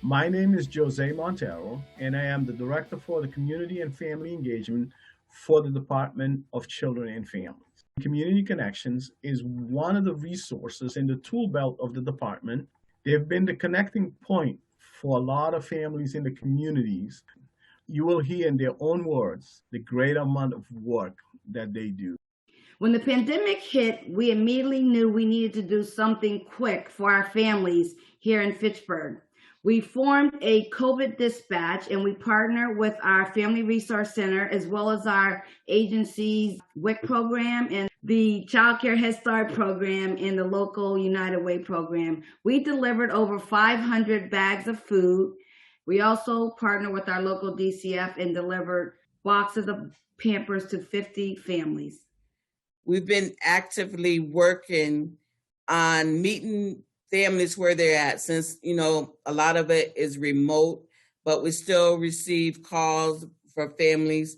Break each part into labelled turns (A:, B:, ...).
A: My name is Jose Montero, and I am the Director for the Community and Family Engagement for the Department of Children and Families. Community Connections is one of the resources in the tool belt of the department. They've been the connecting point for a lot of families in the communities. You will hear in their own words the great amount of work that they do.
B: When the pandemic hit, we immediately knew we needed to do something quick for our families here in Fitchburg. We formed a COVID dispatch and we partner with our Family Resource Center as well as our agency's WIC program and the Child Care Head Start program and the local United Way program. We delivered over 500 bags of food. We also partner with our local DCF and delivered boxes of Pampers to 50 families.
C: We've been actively working on meeting families where they're at since, a lot of it is remote, but we still receive calls for families.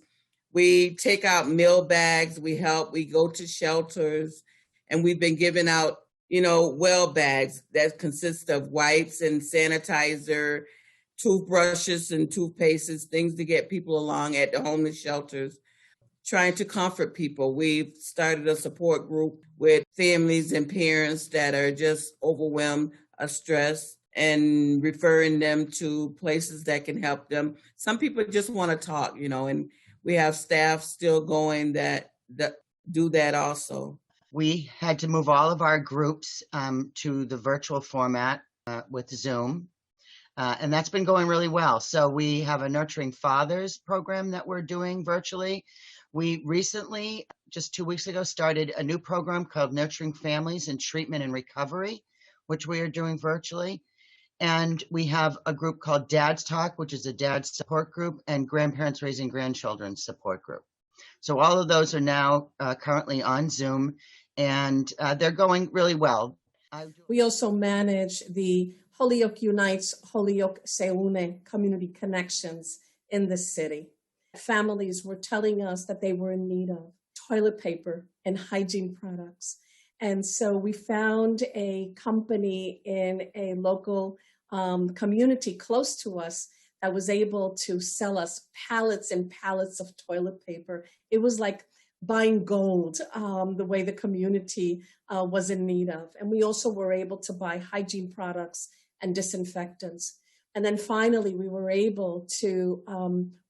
C: We take out meal bags, we help, we go to shelters, and we've been giving out, well bags that consist of wipes and sanitizer, toothbrushes and toothpastes, things to get people along at the homeless shelters. Trying to comfort people. We've started a support group with families and parents that are just overwhelmed or stressed and referring them to places that can help them. Some people just want to talk, and we have staff still going that do that also.
D: We had to move all of our groups to the virtual format with Zoom. And that's been going really well. So we have a Nurturing Fathers program that we're doing virtually. We recently, just 2 weeks ago, started a new program called Nurturing Families in Treatment and Recovery, which we are doing virtually. And we have a group called Dad's Talk, which is a dad's support group, and Grandparents Raising Grandchildren support group. So all of those are now currently on Zoom, and they're going really well.
E: We also manage the Holyoke Unites, Holyoke Se Une community connections in the city. Families were telling us that they were in need of toilet paper and hygiene products. And so we found a company in a local community close to us that was able to sell us pallets and pallets of toilet paper. It was like buying gold, the way the community was in need of. And we also were able to buy hygiene products and disinfectants. And then finally, we were able to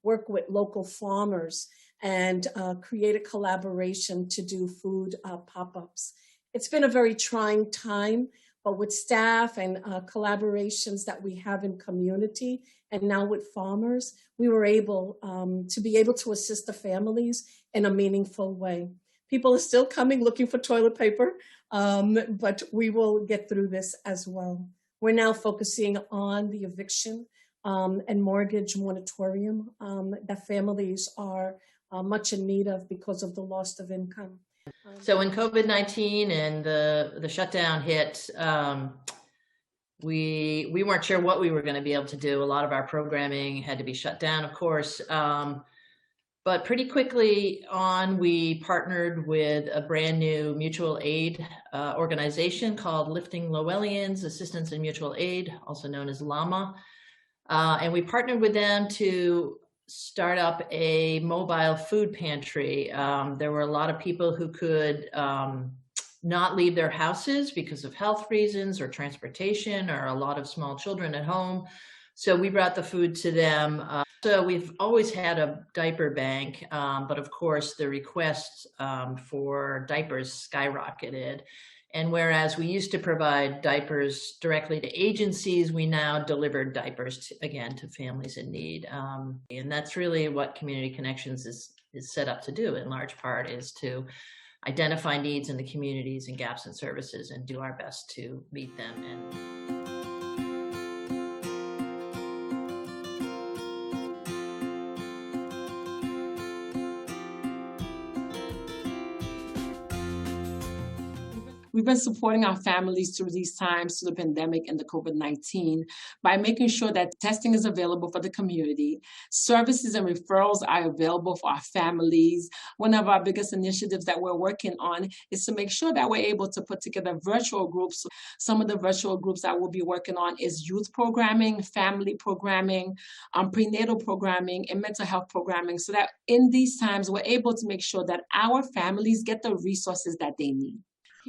E: work with local farmers and create a collaboration to do food pop-ups. It's been a very trying time, but with staff and collaborations that we have in community and now with farmers, we were able to assist the families in a meaningful way. People are still coming looking for toilet paper, but we will get through this as well. We're now focusing on the eviction and mortgage moratorium that families are much in need of because of the loss of income.
F: So when COVID-19 and the shutdown hit, we weren't sure what we were going to be able to do. A lot of our programming had to be shut down, of course. But pretty quickly on, we partnered with a brand new mutual aid organization called Lifting Lowellians Assistance and Mutual Aid, also known as LLAMA. And we partnered with them to start up a mobile food pantry. There were a lot of people who could not leave their houses because of health reasons or transportation, or a lot of small children at home. So we brought the food to them. So we've always had a diaper bank, but of course the requests for diapers skyrocketed. And whereas we used to provide diapers directly to agencies, we now deliver diapers again to families in need. And that's really what Community Connections is set up to do, in large part, is to identify needs in the communities and gaps in services and do our best to meet them.
G: We've been supporting our families through these times, through the pandemic and the COVID-19, by making sure that testing is available for the community. Services and referrals are available for our families. One of our biggest initiatives that we're working on is to make sure that we're able to put together virtual groups. Some of the virtual groups that we'll be working on is youth programming, family programming, prenatal programming, and mental health programming, so that in these times, we're able to make sure that our families get the resources that they need.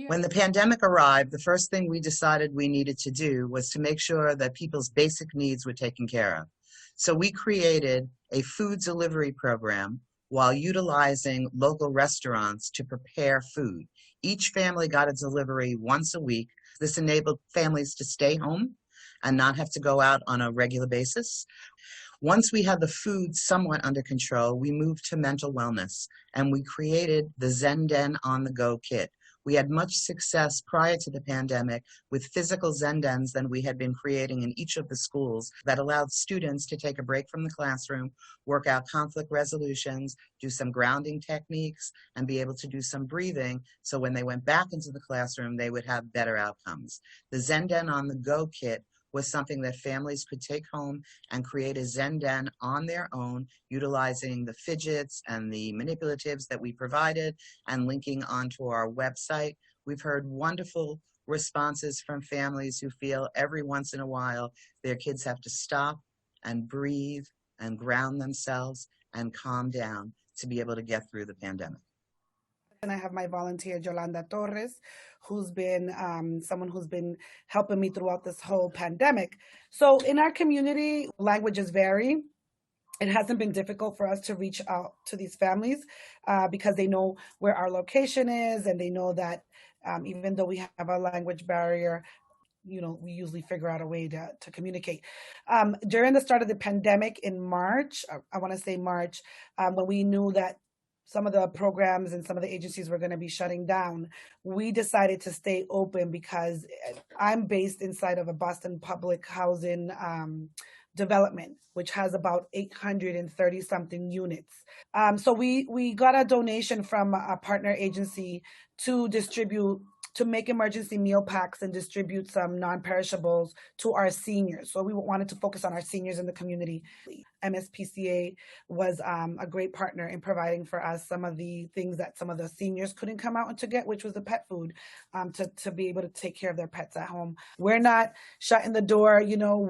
D: When the pandemic arrived, the first thing we decided we needed to do was to make sure that people's basic needs were taken care of. So we created a food delivery program while utilizing local restaurants to prepare food. Each family got a delivery once a week. This enabled families to stay home and not have to go out on a regular basis. Once we had the food somewhat under control, we moved to mental wellness, and we created the Zen Den on the Go kit. We had much success prior to the pandemic with physical Zen Dens that we had been creating in each of the schools that allowed students to take a break from the classroom, work out conflict resolutions, do some grounding techniques, and be able to do some breathing, so when they went back into the classroom, they would have better outcomes. The Zen Den on the Go kit was something that families could take home and create a Zen Den on their own, utilizing the fidgets and the manipulatives that we provided and linking onto our website. We've heard wonderful responses from families who feel every once in a while their kids have to stop and breathe and ground themselves and calm down to be able to get through the pandemic.
H: And I have my volunteer, Yolanda Torres, who's been someone who's been helping me throughout this whole pandemic. So in our community, languages vary. It hasn't been difficult for us to reach out to these families because they know where our location is, and they know that even though we have a language barrier, you know, we usually figure out a way to communicate. During the start of the pandemic in March, I want to say March, when we knew that some of the programs and some of the agencies were going to be shutting down, we decided to stay open because I'm based inside of a Boston public housing development, which has about 830 something units. So we got a donation from a partner agency to make emergency meal packs and distribute some non-perishables to our seniors. So we wanted to focus on our seniors in the community. MSPCA was a great partner in providing for us some of the things that some of the seniors couldn't come out and to get, which was the pet food, to be able to take care of their pets at home. We're not shutting the door, you know,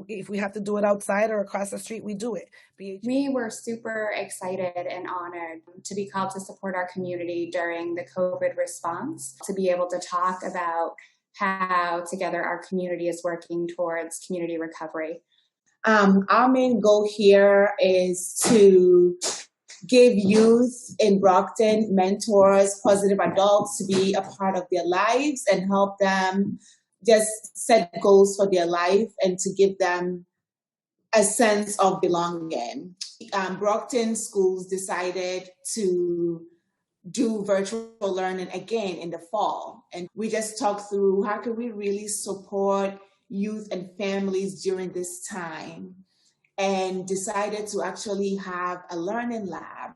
H: if we have to do it outside or across the street, we do it.
I: We were super excited and honored to be called to support our community during the COVID response, to be able to talk about how together our community is working towards community recovery.
J: Our main goal here is to give youth in Brockton mentors, positive adults to be a part of their lives and help them just set goals for their life and to give them a sense of belonging. Brockton schools decided to do virtual learning again in the fall. And we just talked through how can we really support youth and families during this time, and decided to actually have a learning lab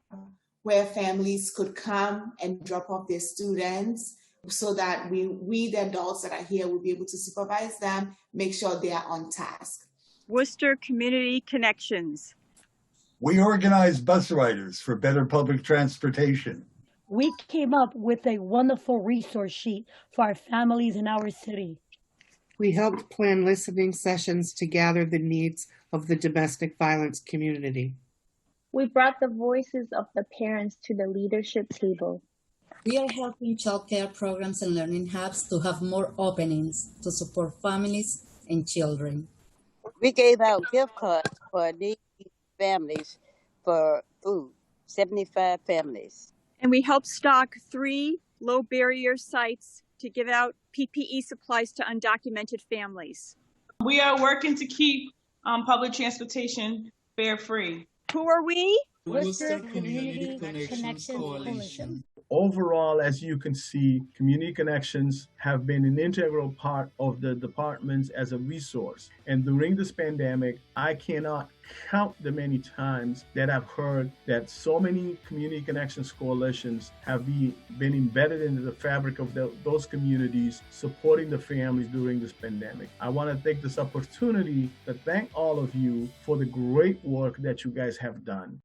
J: where families could come and drop off their students so that we the adults that are here will be able to supervise them, make sure they are on task.
K: Worcester Community Connections.
L: We organize bus riders for better public transportation.
M: We came up with a wonderful resource sheet for our families in our city.
N: We helped plan listening sessions to gather the needs of the domestic violence community.
O: We brought the voices of the parents to the leadership table.
P: We are helping childcare programs and learning hubs to have more openings to support families and children.
Q: We gave out gift cards for needy families for food, 75 families.
K: And we helped stock 3 low barrier sites to give out PPE supplies to undocumented families.
R: We are working to keep public transportation fare free.
K: Who are we?
M: Worcester Community Connections Coalition.
A: Overall, as you can see, Community Connections have been an integral part of the departments as a resource. And during this pandemic, I cannot count the many times that I've heard that so many Community Connections coalitions have been embedded into the fabric of those communities, supporting the families during this pandemic. I want to take this opportunity to thank all of you for the great work that you guys have done.